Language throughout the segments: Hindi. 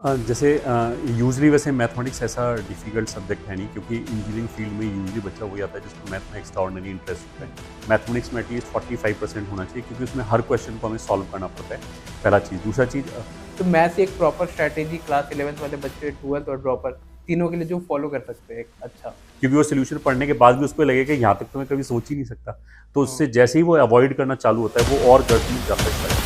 जैसे यूजली वैसे मैथमेटिक्स ऐसा डिफिकल्ट सब्जेक्ट है नहीं, क्योंकि इंजीनियरिंग फील्ड में यूजली बच्चा वही आता है जिसको मैथ में एक्स्ट्राऑर्डिनरी इंटरेस्ट होता है। मैथमेटिक्स में एटलीस्ट 45% होना चाहिए, क्योंकि उसमें हर क्वेश्चन को हमें सॉल्व करना पड़ता है। पहला चीज़। दूसरा चीज़, तो मैथ्स एक प्रॉपर स्ट्रैटेजी क्लास 11th वाले बच्चे, 12th और ड्रॉपर तीनों के लिए जो फॉलो कर सकते हैं। अच्छा। क्योंकि वो सोल्यूशन पढ़ने के बाद भी उसको लगेगा कि यहाँ तक तो मैं कभी सोच ही नहीं सकता, तो हाँ। उससे जैसे ही वो अवॉइड करना चालू होता है वो और गर्ट में जा सकता है।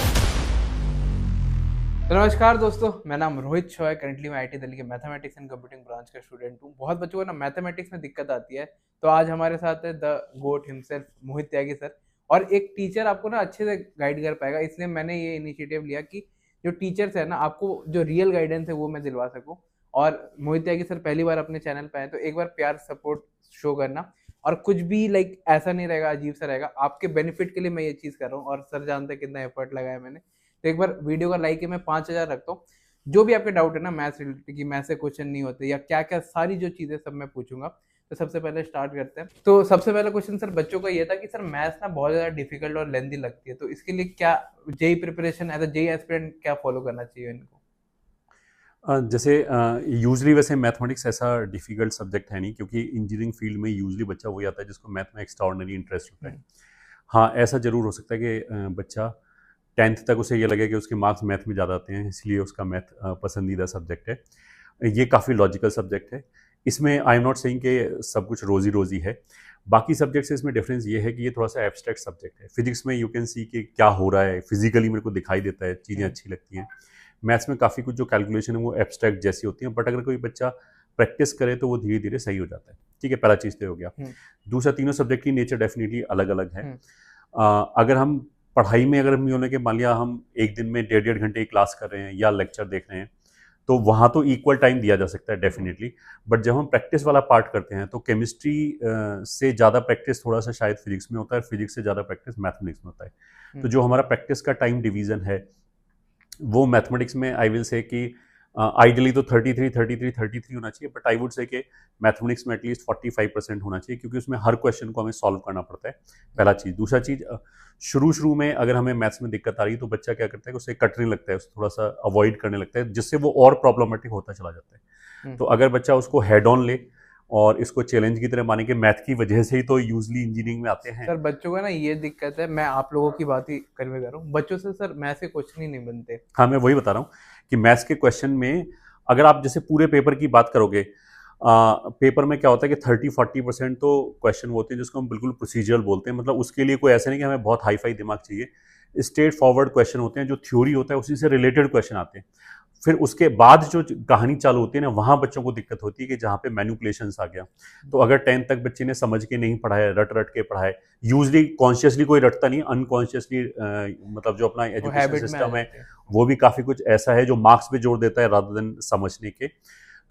तो नमस्कार दोस्तों, मेरा नाम रोहित शॉ है। करंटली मैं आईटी दिल्ली के मैथमेटिक्स एंड कंप्यूटिंग ब्रांच का स्टूडेंट हूँ। बहुत बच्चों को ना मैथमेटिक्स में दिक्कत आती है, तो आज हमारे साथ है the GOAT himself Mohit Tyagi sir. और एक टीचर आपको ना अच्छे से गाइड कर पाएगा, इसलिए मैंने ये इनिशिएटिव लिया कि जो टीचर्स है ना, आपको जो रियल गाइडेंस है वो मैं दिलवा सकूँ। और मोहित त्यागी सर पहली बार अपने चैनल पे आए, तो एक बार प्यार सपोर्ट शो करना। और कुछ भी लाइक ऐसा नहीं रहेगा, अजीब सा रहेगा, आपके बेनिफिट के लिए मैं ये चीज़ कर रहा हूँ। और सर जानते हैं कितना एफर्ट लगाया मैंने। तो एक बार वीडियो का लाइक है, मैं 5,000 रखता हूँ। जो भी आपके डाउट है ना मैथ्स रिलेटेड, कि मैथ्स से क्वेश्चन नहीं होते या क्या क्या, सारी जो चीज़ें सब मैं पूछूंगा। तो सबसे पहले स्टार्ट करते हैं। तो सबसे पहला क्वेश्चन सर बच्चों का ये था कि सर मैथ्स ना बहुत ज़्यादा डिफिकल्ट और लेंदी लगती है, तो इसके लिए क्या JEE preparation as a JEE aspirant क्या फॉलो करना चाहिए इनको? जैसे यूजली वैसे मैथमेटिक्स ऐसा डिफिकल्ट सब्जेक्ट है नहीं, क्योंकि इंजीनियरिंग फील्ड में यूजली बच्चा वही आता है जिसको मैथ में एक्स्ट्राऑर्डिनरी इंटरेस्ट होता है। हाँ, ऐसा ज़रूर हो सकता है कि बच्चा 10th तक उसे ये लगे कि उसके मार्क्स मैथ में ज़्यादा आते हैं, इसलिए उसका मैथ पसंदीदा सब्जेक्ट है। ये काफ़ी लॉजिकल सब्जेक्ट है। इसमें आई एम नॉट सेइंग कि सब कुछ रोज़ी रोज़ी है। बाकी सब्जेक्ट से इसमें डिफरेंस ये है कि ये थोड़ा-सा एब्स्ट्रैक्ट सब्जेक्ट है। फिज़िक्स में यू कैन सी कि क्या हो रहा है, फिज़िकली मेरे को दिखाई देता है, चीज़ें हम्म। अच्छी लगती हैं। मैथ्स में काफ़ी कुछ जो कैलकुलेशन है वो एब्स्ट्रैक्ट जैसी होती हैं, बट अगर कोई बच्चा प्रैक्टिस करे तो वो धीरे-धीरे सही हो जाता है। ठीक है, पहला चीज़ तो ये हो गया। हम्म। दूसरा, तीनों सब्जेक्ट की नेचर डेफ़िनिटली अलग-अलग है। हम्म। अगर हम पढ़ाई में अगर हम ये होने के मान लिया हम एक दिन में डेढ़ डेढ़ घंटे की क्लास कर रहे हैं या लेक्चर देख रहे हैं, तो वहाँ तो इक्वल टाइम दिया जा सकता है डेफिनेटली। बट जब हम प्रैक्टिस वाला पार्ट करते हैं तो केमिस्ट्री से ज़्यादा प्रैक्टिस थोड़ा सा शायद फिजिक्स में होता है, फिजिक्स से ज़्यादा प्रैक्टिस मैथमेटिक्स में होता है। तो हम्म। जो हमारा प्रैक्टिस का टाइम डिवीज़न है वो मैथमेटिक्स में आई विल से कि आइडियली तो 33 होना चाहिए, बट आई वुड से कि मैथमेटिक्स में एटलीस्ट 45% होना चाहिए, क्योंकि उसमें हर क्वेश्चन को हमें सॉल्व करना पड़ता है। पहला चीज़। दूसरा चीज़, शुरू में अगर हमें मैथ्स में दिक्कत आ रही है तो बच्चा क्या करता है कि उसे कटने लगता है, उसे थोड़ा सा अवॉइड करने लगता है, जिससे वो और प्रॉब्लमेटिक होता चला जाता है। हम्म। तो अगर बच्चा उसको हेड ऑन ले और इसको चैलेंज की तरह माने कि मैथ की वजह से ही तो यूजली इंजीनियरिंग में आते हैं। सर बच्चों का ना ये दिक्कत है, मैं आप लोगों की बात ही करवे कर रहा हूँ, बच्चों से सर मैथ्स के क्वेश्चन ही नहीं बनते। हाँ, मैं वही बता रहा हूँ कि मैथ्स के क्वेश्चन में अगर आप जैसे पूरे पेपर की बात करोगे, पेपर में क्या होता है कि 30-40% तो क्वेश्चन वो होते हैं जिसको हम बिल्कुल प्रोसीजरल बोलते हैं। मतलब उसके लिए कोई ऐसा नहीं कि हमें बहुत हाई फाई दिमाग चाहिए। स्ट्रेट फॉरवर्ड क्वेश्चन होते हैं, जो थ्योरी होता है उसी से रिलेटेड क्वेश्चन आते हैं। फिर उसके बाद जो कहानी चालू होती है ना, वहाँ बच्चों को दिक्कत होती है कि जहाँ पे मैनिपुलेशंस आ गया। तो अगर 10th तक बच्चे ने समझ के नहीं पढ़ा है, रट रट के पढ़ा है, यूजली कॉन्शियसली कोई रटता नहीं, अनकॉन्शियसली मतलब जो अपना वो एजुकेशन हैबिट में आ सिस्टम है जाते हैं। वो भी काफ़ी कुछ ऐसा है जो मार्क्स पे जोर देता है रादर देन समझने के।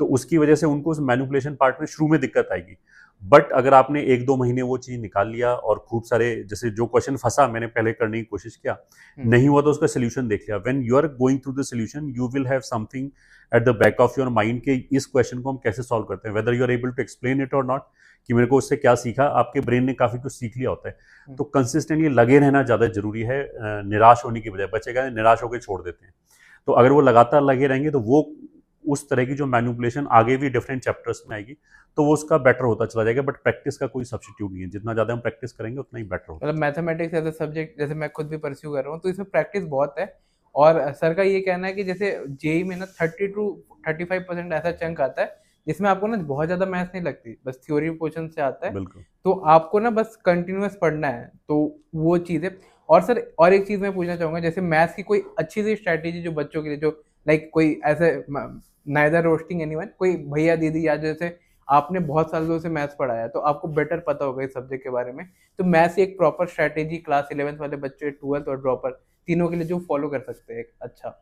तो उसकी वजह से उनको उस मैनिपुलेशन पार्ट में शुरू में दिक्कत आएगी। बट अगर आपने 1-2 महीने वो चीज़ निकाल लिया और खूब सारे जैसे जो क्वेश्चन फंसा मैंने पहले करने की कोशिश किया, हम्म। नहीं हुआ तो उसका सोल्यूशन देख लिया। When you are going through the solution you will have something at the back of your mind के इस क्वेश्चन को हम कैसे सॉल्व करते हैं, whether you are able to explain it और नॉट, कि मेरे को उससे क्या सीखा, आपके ब्रेन ने काफ़ी कुछ सीख लिया होता है। हम्म। तो कंसिस्टेंटली लगे रहना ज़्यादा जरूरी है, निराश होने की बजाय। बच्चे का निराश होकर छोड़ देते हैं, तो अगर वो लगातार लगे रहेंगे तो वो उस तरह की जो मैनिपुलेशन आगे भी डिफरेंट चैप्टर्स में आएगी तो वो उसका बेटर होता चला जाएगा। बट प्रैक्टिस का कोई सब्स्टिट्यूट नहीं है, जितना ज़्यादा हम प्रैक्टिस करेंगे उतना ही बेटर होता मतलब है। मैथमेटिक्स एज अ सब्जेक्ट जैसे मैं खुद भी परस्यू कर रहा हूँ, तो इसमें प्रैक्टिस बहुत है। और सर का ये कहना है कि जैसे जेई में ना 30 to 35% ऐसा चंक आता है जिसमें आपको ना बहुत ज्यादा मैथ्स नहीं लगती, बस थ्योरी पोर्शन से आता है। बिल्कुल। तो आपको ना बस कंटिन्यूअस पढ़ना है, तो वो चीज़ है। और सर और एक चीज़ मैं पूछना चाहूंगा, जैसे मैथ्स की कोई अच्छी सी स्ट्रैटेजी जो बच्चों के लिए, जो लाइक कोई ऐसे नाइदर रोस्टिंग एनीवन, कोई भैया दीदी या जैसे आपने बहुत सालों से मैथ्स पढ़ाया है तो आपको बेटर पता होगा इस सब्जेक्ट के बारे में। तो मैथ्स एक प्रॉपर स्ट्रैटेजी क्लास 11th वाले बच्चे, 12th और ड्रॉपर तीनों के लिए जो फॉलो कर सकते हैं। अच्छा।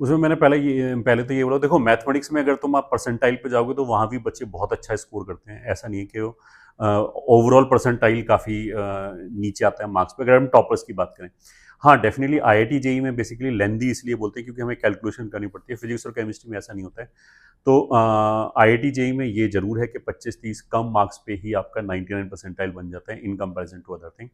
उसमें मैंने पहले तो ये बोला, देखो मैथमेटिक्स में अगर तुम आप परसेंटाइल पे जाओगे तो वहाँ भी बच्चे बहुत अच्छा स्कोर करते हैं। ऐसा नहीं है कि वो ओवरऑल परसेंटाइल काफ़ी नीचे आता है मार्क्स पे, अगर हम टॉपर्स की बात करें। हाँ, डेफिनेटली आईआईटी जेई में बेसिकली लेंदी इसलिए बोलते हैं क्योंकि हमें कैलकुलेशन करनी पड़ती है। फिजिक्स और केमिस्ट्री में ऐसा नहीं होता है। तो आईआईटी जेई में ये जरूर है कि 25-30 कम मार्क्स पे ही आपका 99 परसेंटाइल बन जाता है in comparison to other thing.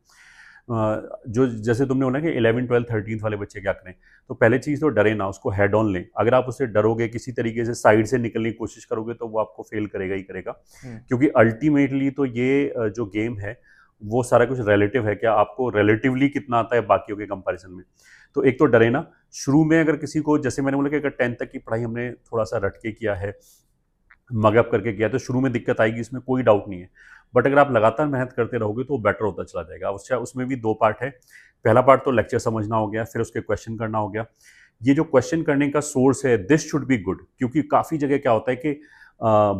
जो जैसे तुमने बोला कि 11, 12, 13 वाले बच्चे क्या करें, तो पहले चीज़ तो डरे ना, उसको हेड ऑन लें। अगर आप उससे डरोगे, किसी तरीके से साइड से निकलने की कोशिश करोगे, तो वो आपको फेल करेगा ही करेगा। क्योंकि अल्टीमेटली तो ये जो गेम है वो सारा कुछ रिलेटिव है, क्या आपको रिलेटिवली कितना आता है बाकियों के कंपैरिजन में। तो एक तो डरे ना। शुरू में अगर किसी को, जैसे मैंने बोला कि अगर 10th तक की पढ़ाई हमने थोड़ा सा रट के किया है, मगअप करके किया, तो शुरू में दिक्कत आएगी, इसमें कोई डाउट नहीं है। बट अगर आप लगातार मेहनत करते रहोगे तो वो बेटर होता चला जाएगा। उसमें भी दो पार्ट है। पहला पार्ट तो लेक्चर समझना हो गया, फिर उसके क्वेश्चन करना हो गया। ये जो क्वेश्चन करने का सोर्स है, दिस शुड बी गुड, क्योंकि काफ़ी जगह क्या होता है कि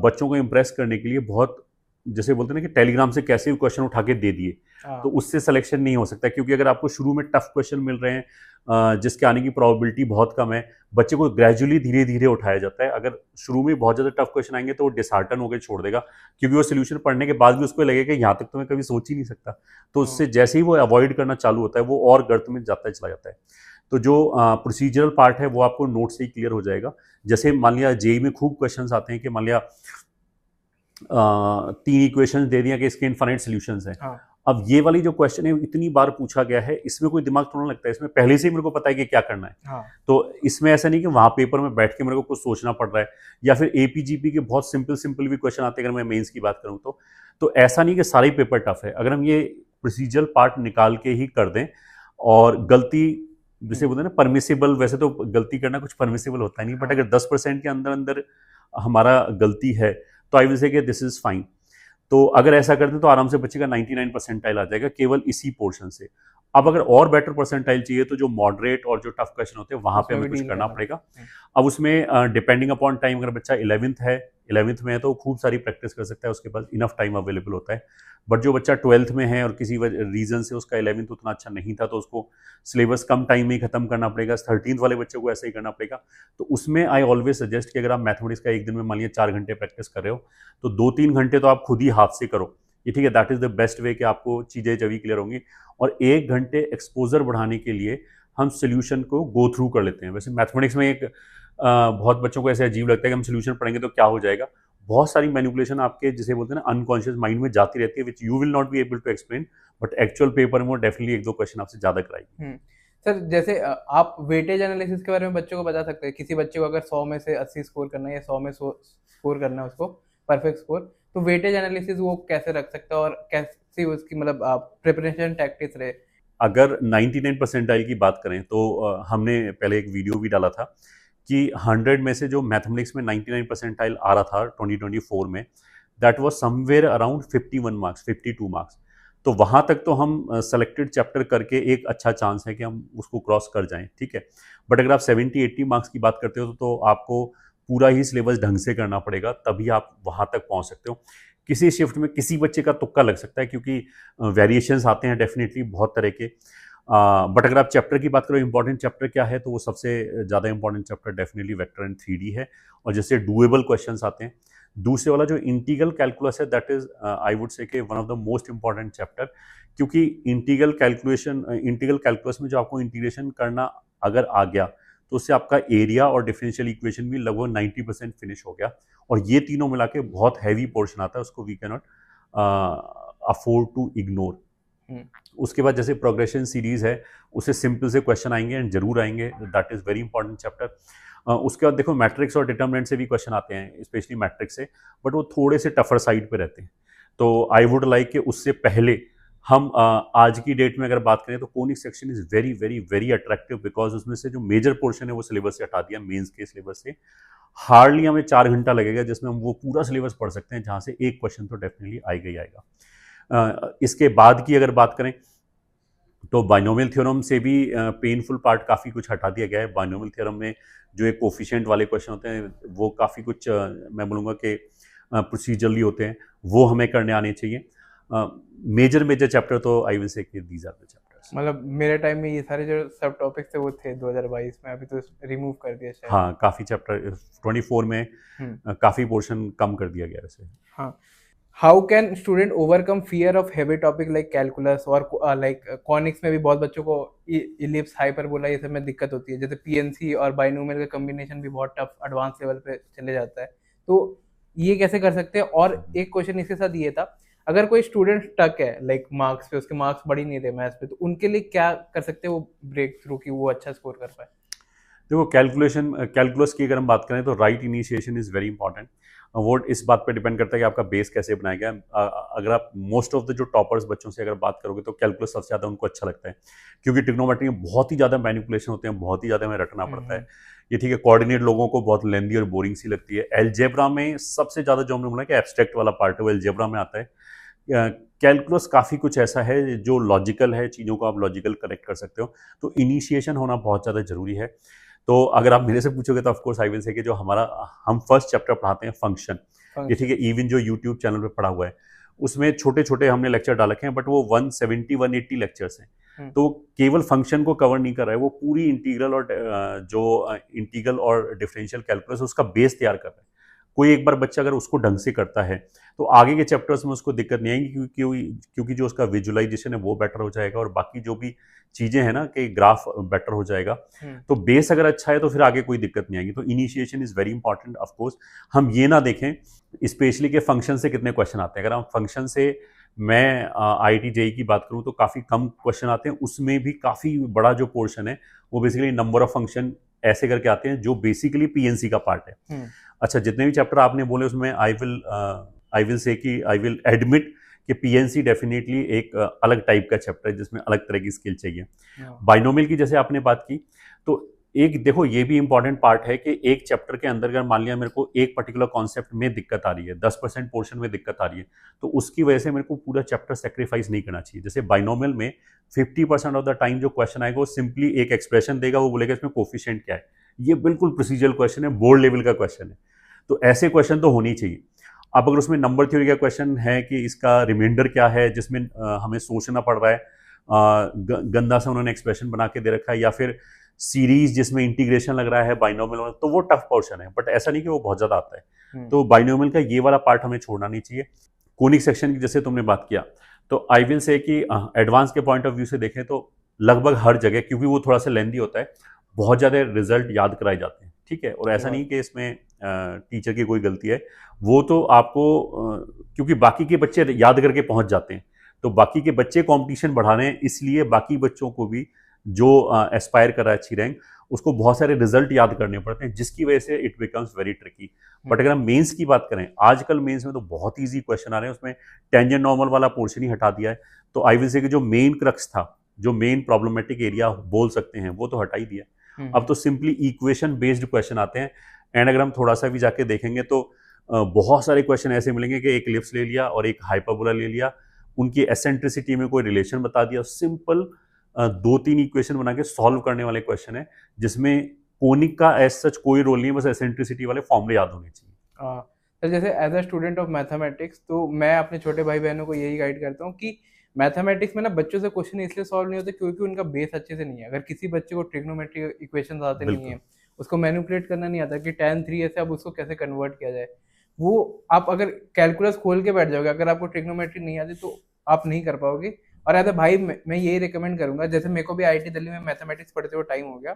बच्चों को इम्प्रेस करने के लिए बहुत, जैसे बोलते हैं ना कि टेलीग्राम से कैसे भी क्वेश्चन उठा के दे दिए, तो उससे सिलेक्शन नहीं हो सकता। क्योंकि अगर आपको शुरू में टफ क्वेश्चन मिल रहे हैं जिसके आने की प्रोबेबिलिटी बहुत कम है, बच्चे को ग्रेजुअली धीरे धीरे उठाया जाता है। अगर शुरू में बहुत ज़्यादा टफ क्वेश्चन आएंगे तो वो डिसहार्टन होकर छोड़ देगा, क्योंकि वो सोल्यूशन पढ़ने के बाद भी उसको लगेगा कि यहाँ तक तो मैं कभी सोच ही नहीं सकता। तो उससे जैसे ही वो अवॉइड करना चालू होता है, वो और गर्त में जाता चला जाता है। तो जो प्रोसीजरल पार्ट है वो आपको नोट से ही क्लियर हो जाएगा। जैसे मान लिया जेई में खूब क्वेश्चन आते हैं कि मान लिया 3 इक्वेशन दे दिया कि इसके इनफाइनाइट सॉल्यूशंस हैं। हाँ। अब ये वाली जो क्वेश्चन है इतनी बार पूछा गया है, इसमें कोई दिमाग थोड़ा लगता है, इसमें पहले से ही मेरे को पता है कि क्या करना है। हाँ। तो इसमें ऐसा नहीं कि वहां पेपर में बैठ के मेरे को कुछ सोचना पड़ रहा है, या फिर एपीजीपी के बहुत सिंपल सिंपल भी क्वेश्चन आते हैं अगर मैं मेंस की बात करूं तो ऐसा नहीं कि सारा ही पेपर टफ है। अगर हम ये प्रोसीजरल पार्ट निकाल के ही कर दें, और गलती जिसे बोलते हैं ना परमिसिबल, वैसे तो गलती करना कुछ परमिसिबल होता ही नहीं, बट अगर 10% के अंदर अंदर हमारा गलती है तो I will say this is fine. तो अगर ऐसा करते हैं तो आराम से बच्चे का 99 परसेंटाइल आ जाएगा केवल इसी पोर्शन से। अब अगर और बेटर परसेंटाइल चाहिए तो जो मॉडरेट और जो टफ क्वेश्चन होते हैं वहां पे हमें कुछ करना पड़ेगा। अब उसमें डिपेंडिंग अपॉन टाइम, अगर बच्चा 11th में है तो खूब सारी प्रैक्टिस कर सकता है, उसके पास इनफ टाइम अवेलेबल होता है। बट जो बच्चा 12th में है और किसी रीजन से उसका 11th उतना अच्छा नहीं था, तो उसको सिलेबस कम टाइम में ही खत्म करना पड़ेगा। 13th वाले बच्चे को ऐसा ही करना पड़ेगा। तो उसमें आई ऑलवेज सजेस्ट कि अगर आप मैथमेटिक्स का एक दिन में मान लिया 4 घंटे प्रैक्टिस कर रहे हो, तो 2-3 घंटे तो आप खुद ही हाथ से करो। ये ठीक है, that is the best way कि आपको चीज़ें जब ही क्लियर होंगी। और 1 घंटे एक्सपोजर बढ़ाने के लिए हम सोल्यूशन को गो थ्रू कर लेते हैं। वैसे मैथमेटिक्स में एक बहुत बच्चों को ऐसे अजीब लगता है कि हम सोल्यूशन पढ़ेंगे तो क्या हो जाएगा। बहुत सारी मैनिपुलेशन आपके जिसे बोलते हैं ना अनकॉन्शियस माइंड में जाती रहती है, which you will not be able to explain, but actual paper में वो डेफिनेटली 1-2 क्वेश्चन आपसे ज़्यादा कराएगी। सर जैसे आप वेटेज एनालिसिस के बारे में बच्चों को बता सकते हैं, किसी बच्चे को अगर 100 में से 80 स्कोर करना है या 100 में स्कोर करना है उसको परफेक्ट स्कोर, तो वेटेज एनालिसिस वो कैसे रख सकता है और कैसी उसकी मतलब प्रिपरेशन टैक्टिक्स रहे। अगर 99 परसेंटाइल की बात करें तो हमने पहले एक वीडियो भी डाला था कि 100 में से जो मैथमेटिक्स में 99 परसेंटाइल आ रहा था 2024 में, that was somewhere around 51 marks, 52 marks. तो वहाँ तक तो हम सेलेक्टेड चैप्टर करके एक अच्छा चांस है कि हम उसको क्रॉस कर जाएं, ठीक है। बट अगर आप 70-80 मार्क्स की बात करते हो तो आपको पूरा ही सिलेबस ढंग से करना पड़ेगा, तभी आप वहाँ तक पहुँच सकते हो। किसी शिफ्ट में किसी बच्चे का तुक्का लग सकता है, क्योंकि वेरिएशंस आते हैं डेफिनेटली बहुत तरह के। बट अगर आप चैप्टर की बात करो, इंपॉर्टेंट चैप्टर क्या है, तो वो सबसे ज़्यादा important chapter definitely vector and 3D है। और जैसे डुएबल क्वेश्चंस आते हैं। दूसरे वाला जो इंटीग्रल कैलकुलस है, that is I would say कि one of the most important chapter, क्योंकि इंटीग्रल कैलकुलस में जो आपको इंटीग्रेशन करना अगर आ गया, तो उससे आपका एरिया और डिफरेंशियल इक्वेशन भी लगभग 90% फिनिश हो गया। और ये तीनों मिला के बहुत हैवी पोर्शन आता है, उसको we can not afford to ignore. उसके बाद जैसे प्रोग्रेशन सीरीज है, उससे सिंपल से क्वेश्चन आएंगे एंड जरूर आएंगे, that is very important chapter. उसके बाद देखो मैट्रिक्स और डिटर्मिनेंट से भी क्वेश्चन आते हैं, स्पेशली मैट्रिक्स से, बट वो थोड़े से टफर साइड पे रहते हैं। तो आई वुड लाइक कि उससे पहले हम आज की डेट में अगर बात करें तो conic section is very very very attractive, because उसमें से जो मेजर पोर्शन है वो सिलेबस से हटा दिया, मेंस के सिलेबस से। हार्डली हमें 4 घंटा लगेगा जिसमें हम वो पूरा सिलेबस पढ़ सकते हैं, जहाँ से एक क्वेश्चन तो डेफिनेटली आएगा ही आएगा। इसके बाद की अगर बात करें तो बाइनोमियल थ्योरम से भी पेनफुल पार्ट काफ़ी कुछ हटा दिया गया है। बाइनोमियल थ्योरम में जो एक कोफिशिएंट वाले क्वेश्चन होते हैं वो काफ़ी कुछ मैं बोलूँगा कि प्रोसीजरली होते हैं, वो हमें करने आने चाहिए। मेजर चैप्टर तो आई विल से कि दीज आर द चैप्टर्स। मतलब मेरे टाइम में ये सारे जो सब टॉपिक्स थे वो थे 2022 में, अभी तो रिमूव कर दिया शायद। हाँ, काफ़ी चैप्टर 24 में काफ़ी पोर्शन कम कर दिया गया वैसे। हाँ। How can student overcome fear of heavy topic like calculus और लाइक कॉनिक्स में भी बहुत बच्चों को इलिप्स हाइपरबोला ये सब में दिक्कत होती है, जैसे पीएनसी और बाइनोमियल का कॉम्बिनेशन भी बहुत टफ एडवांस लेवल पे चले जाता है, तो ये कैसे कर सकते हैं। और एक क्वेश्चन इसके साथ ये था, अगर कोई स्टूडेंट स्टक है लाइक मार्क्स पे, उसके मार्क्स बढ़ ही नहीं रहे मैथ्स पे, तो उनके लिए क्या कर सकते हैं वो ब्रेक थ्रू की वो अच्छा स्कोर कर पाए? देखो, कैलकुलस की अगर हम बात करें तो right initiation is very important. वो इस बात पे डिपेंड करता है कि आपका बेस कैसे बनाया गया है। अगर आप मोस्ट ऑफ द जो टॉपर्स बच्चों से अगर बात करोगे तो कैलकुलस सबसे ज़्यादा उनको अच्छा लगता है, क्योंकि ट्रिग्नोमेट्री में बहुत ही ज़्यादा मैनिपुलेशन होते हैं, बहुत ही ज़्यादा हमें रटना पड़ता है। ये ठीक है, कोऑर्डिनेट लोगों को बहुत लेंदी और बोरिंग सी लगती है। अलजेब्रा में सबसे ज़्यादा जो हमने बोला कि एब्स्ट्रैक्ट वाला पार्ट है वो अलजेब्रा में आता है। कैलकुलस काफ़ी कुछ ऐसा है जो लॉजिकल है, चीज़ों को आप लॉजिकल कनेक्ट कर सकते हो, तो इनिशिएशन होना बहुत ज़्यादा ज़रूरी है। तो अगर आप मेरे से पूछोगे तो of course I will say कि जो हम फर्स्ट चैप्टर पढ़ाते हैं फंक्शन, ये ठीक है, इवन जो यूट्यूब चैनल पे पढ़ा हुआ है उसमें छोटे छोटे हमने लेक्चर डाल रखे हैं, बट वो 170 180 लेक्चर्स हैं, तो केवल फंक्शन को कवर नहीं कर रहा है, वो पूरी इंटीग्रल और इंटीग्रल और डिफरेंशियल कैलकुलस उसका बेस तैयार कर रहा है। कोई एक बार बच्चा अगर उसको ढंग से करता है तो आगे के चैप्टर्स में उसको दिक्कत नहीं आएगी, क्योंकि जो उसका विजुअलाइजेशन है वो बेटर हो जाएगा और बाकी जो भी चीज़ें हैं ना कि ग्राफ बेटर हो जाएगा। तो बेस अगर अच्छा है तो फिर आगे कोई दिक्कत नहीं आएगी। तो initiation is very important. Of course हम ये ना देखें स्पेशली कि फंक्शन से कितने क्वेश्चन आते हैं। अगर हम फंक्शन से मैं IIT JEE की बात करूं तो काफ़ी कम क्वेश्चन आते हैं, उसमें भी काफ़ी बड़ा जो पोर्शन है वो बेसिकली नंबर ऑफ फंक्शन ऐसे करके आते हैं जो बेसिकली PNC का पार्ट है। अच्छा, जितने भी चैप्टर आपने बोले उसमें आई विल से कि आई विल एडमिट कि PNC डेफिनेटली एक अलग टाइप का चैप्टर है जिसमें अलग तरह की स्किल चाहिए। बाइनोमियल की जैसे आपने बात की, तो एक देखो ये भी इंपॉर्टेंट पार्ट है कि एक चैप्टर के अंदर अगर मान लिया मेरे को एक पर्टिकुलर कॉन्सेप्ट में दिक्कत आ रही है, 10% पोर्शन में दिक्कत आ रही है, तो उसकी वजह से मेरे को पूरा चैप्टर सेक्रीफाइस नहीं करना चाहिए। जैसे बाइनोमियल में 50% ऑफ द टाइम जो क्वेश्चन आएगा वो सिंपली एक एक्सप्रेशन देगा, वो बोलेगा इसमें कोफिशिएंट क्या है। ये बिल्कुल प्रोसीजरल क्वेश्चन है, बोर्ड लेवल का क्वेश्चन है, तो ऐसे क्वेश्चन तो होनी चाहिए। अब अगर उसमें नंबर थ्योरी का क्वेश्चन है कि इसका रिमाइंडर क्या है, जिसमें हमें सोचना पड़ रहा है, गंदा सा उन्होंने एक्सप्रेशन बना के दे रखा है, या फिर सीरीज जिसमें इंटीग्रेशन लग रहा है बाइनोमियल में, तो वो टफ पोर्शन है, बट ऐसा नहीं कि वो बहुत ज़्यादा आता है। तो बाइनोमियल का ये वाला पार्ट हमें छोड़ना नहीं चाहिए। कोनिक सेक्शन की जैसे तुमने बात किया, तो आई विल से कि एडवांस के पॉइंट ऑफ व्यू से देखें तो लगभग हर जगह, क्योंकि वो थोड़ा सा लेंदी होता है, बहुत ज़्यादा रिजल्ट याद कराए जाते हैं, ठीक है। और ऐसा नहीं कि इसमें टीचर की कोई गलती है, वो तो आपको क्योंकि बाकी के बच्चे याद करके पहुंच जाते हैं, तो बाकी के बच्चे कंपटीशन बढ़ा रहे हैं, इसलिए बाकी बच्चों को भी जो एस्पायर कर रहा है अच्छी रैंक, उसको बहुत सारे रिजल्ट याद करने पड़ते हैं, जिसकी वजह से it becomes very tricky. But अगर हम मेंस की बात करें, आजकल मेंस में तो बहुत ईजी क्वेश्चन आ रहे हैं, उसमें टेंजेंट नॉर्मल वाला पोर्शन ही हटा दिया है। तो आई विल से कि जो मेन क्रक्स था, जो मेन प्रॉब्लमेटिक एरिया बोल सकते हैं, वो तो हटा ही दिया। अब तो सिंपली इक्वेशन बेस्ड क्वेश्चन आते हैं। एंड अगर हम थोड़ा सा भी जाके देखेंगे तो बहुत सारे क्वेश्चन ऐसे मिलेंगे कि एक इलिप्स ले लिया और एक हाइपरबोला ले लिया, उनकी एसेंट्रिसिटी में कोई रिलेशन बता दिया, सिंपल 2-3 इक्वेशन बना के सॉल्व करने वाले क्वेश्चन है, जिसमें कोनिक का एज सच कोई रोल नहीं है, बस एसेंट्रिसिटी वाले फॉर्मूले याद होने चाहिए। तो जैसे as a student of mathematics, तो मैं अपने छोटे भाई बहनों को यही गाइड करता हूँ कि मैथमेटिक्स में ना बच्चों से क्वेश्चन इसलिए सॉल्व नहीं होते क्योंकि उनका बेस अच्छे से नहीं है। अगर किसी बच्चे को ट्रिग्नोमेट्री इक्वेशंस आते नहीं है, उसको मैनिपुलेट करना नहीं आता कि tan 3a से अब उसको कैसे कन्वर्ट किया जाए, वो आप अगर कैलकुलस खोल के बैठ जाओगे, अगर आपको ट्रिग्नोमेट्री नहीं आती तो आप नहीं कर पाओगे। और एज अ भाई मैं यही रिकमेंड करूंगा, जैसे मेरे को भी IIT दिल्ली में मैथमेटिक्स पढ़ते हुए टाइम हो गया,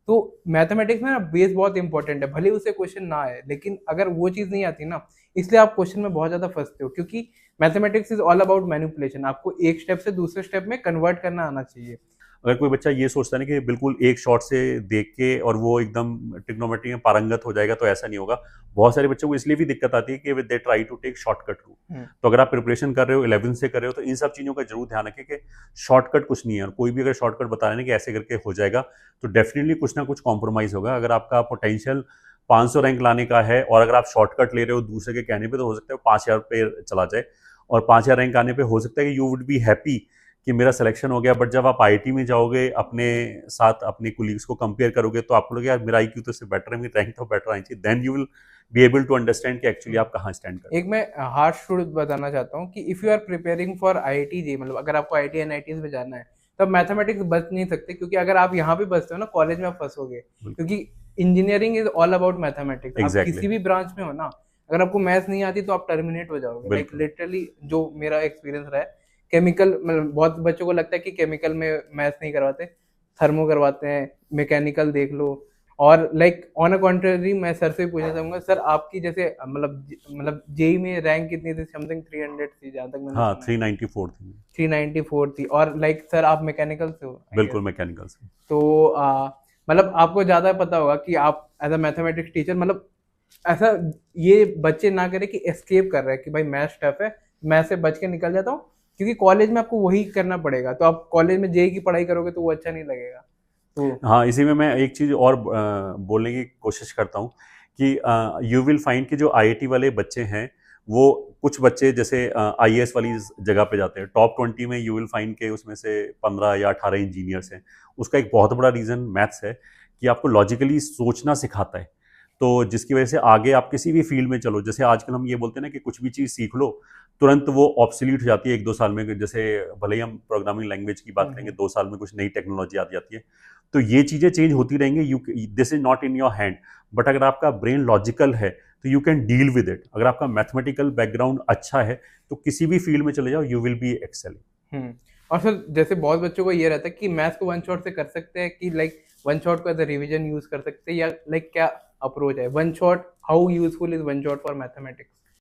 तो मैथमेटिक्स में ना बेस बहुत इंपॉर्टेंट है, भले उसे क्वेश्चन ना आए, लेकिन अगर वो चीज़ नहीं आती ना, इसलिए आप क्वेश्चन में बहुत ज़्यादा फंसते हो, क्योंकि mathematics is all about manipulation. आपको एक स्टेप से दूसरे स्टेप में कन्वर्ट करना आना चाहिए। अगर कोई बच्चा ये सोचता है ना कि बिल्कुल एक शॉट से देख के और वो एकदम ट्रिग्नोमेट्री में पारंगत हो जाएगा, तो ऐसा नहीं होगा। बहुत सारे बच्चों को इसलिए भी दिक्कत आती है कि they try to take shortcut route. तो अगर आप प्रिपरेशन कर रहे हो 11 से कर रहे हो, तो इन सब चीज़ों का जरूर ध्यान रखें कि शॉर्टकट कुछ नहीं है, और कोई भी अगर शॉर्टकट बता रहे हैं कि ऐसे करके हो जाएगा, तो डेफिनेटली कुछ ना कुछ कॉम्प्रोमाइज़ होगा। अगर आपका पोटेंशियल 500 रैंक लाने का है और अगर आप शॉर्टकट ले रहे हो दूसरे के कहने पे, तो हो सकता है 5000 पे चला जाए, और 5000 रैंक आने पे हो सकता है कि यू वुड बी हैप्पी कि मेरा सिलेक्शन हो गया। बट जब आप IIT में जाओगे, अपने साथ अपने कुलीग्स को कंपेयर करोगे, तो आपको लगेगा यार मेरा IQ तो इससे बेटर है, मेरी रैंक तो बेटर आनी चाहिए। Then you will be able to understand कि एक्चुअली आप कहाँ स्टैंड कर। एक मैं हार्श ट्रूथ बताना चाहता हूँ कि if you are preparing for IIT JEE, मतलब अगर आपको IIT NITs में जाना है, तो आप मैथमेटिक्स बच नहीं सकते, क्योंकि अगर आप यहाँ पे बचते हो ना, कॉलेज में आप फंसोगे, क्योंकि engineering is all about mathematics. आप किसी भी ब्रांच में हो ना, अगर आपको मैथ्स नहीं आती तो आप टर्मिनेट हो जाओगे। लाइक लिटरली जो मेरा एक्सपीरियंस रहा है, केमिकल, मतलब बहुत बच्चों को लगता है कि केमिकल में मैथ्स नहीं करवाते, थर्मो करवाते हैं, मैकेनिकल देख लो, और लाइक ऑन अ कॉन्ट्ररी मैं सर से पूछना चाहूंगा, सर आपकी जैसे मतलब जेई में रैंक कितनी थी? समथिंग 300 थी जहाँ तक मैंने हाँ, सुना है। 394 थी। 394 थी। और लाइक सर आप मैकेनिकल से हो आई गेस। बिल्कुल मैकेनिकल से। तो मतलब आपको ज्यादा पता होगा कि आप एज अ मैथमेटिक्स टीचर मतलब ऐसा ये बच्चे ना करे कि एस्केप कर रहे हैं कि भाई मैथ्स टफ है, मैं से बच के निकल जाता हूँ, क्योंकि कॉलेज में आपको वही करना पड़ेगा। तो आप कॉलेज में जेई की पढ़ाई करोगे तो वो अच्छा नहीं लगेगा। तो हाँ, इसी में मैं एक चीज़ और बोलने की कोशिश करता हूँ कि यू विल फाइंड कि जो आईआईटी वाले बच्चे हैं, वो कुछ बच्चे जैसे आईएएस वाली जगह पे जाते हैं, टॉप 20 में यू विल फाइंड के उसमें से 15 या 18 इंजीनियर्स हैं। उसका एक बहुत बड़ा रीज़न मैथ्स है कि आपको लॉजिकली सोचना सिखाता है। तो जिसकी वजह से आगे आप किसी भी फील्ड में चलो, जैसे आजकल हम ये बोलते हैं ना कि कुछ भी चीज़ सीख लो, तुरंत वो ऑब्सोलीट हो जाती है 1-2 साल में। जैसे भले ही हम प्रोग्रामिंग लैंग्वेज की बात करेंगे, 2 साल में कुछ नई टेक्नोलॉजी आ जाती है। तो ये चीज़ें चेंज होती रहेंगी। You this is not in your hand. But अगर आपका ब्रेन लॉजिकल है तो you can deal with it. अगर आपका मैथमेटिकल बैकग्राउंड अच्छा है तो किसी भी फील्ड में चले जाओ, यू विल बी एक्सेलिंग। और सर जैसे बहुत बच्चों को ये रहता है कि मैथ्स को वन शॉट से कर सकते हैं, कि लाइक वन शॉट को एज अ रिवीजन यूज कर सकते हैं, या लाइक क्या अप्रोच है one shot? How useful is one shot for mathematics?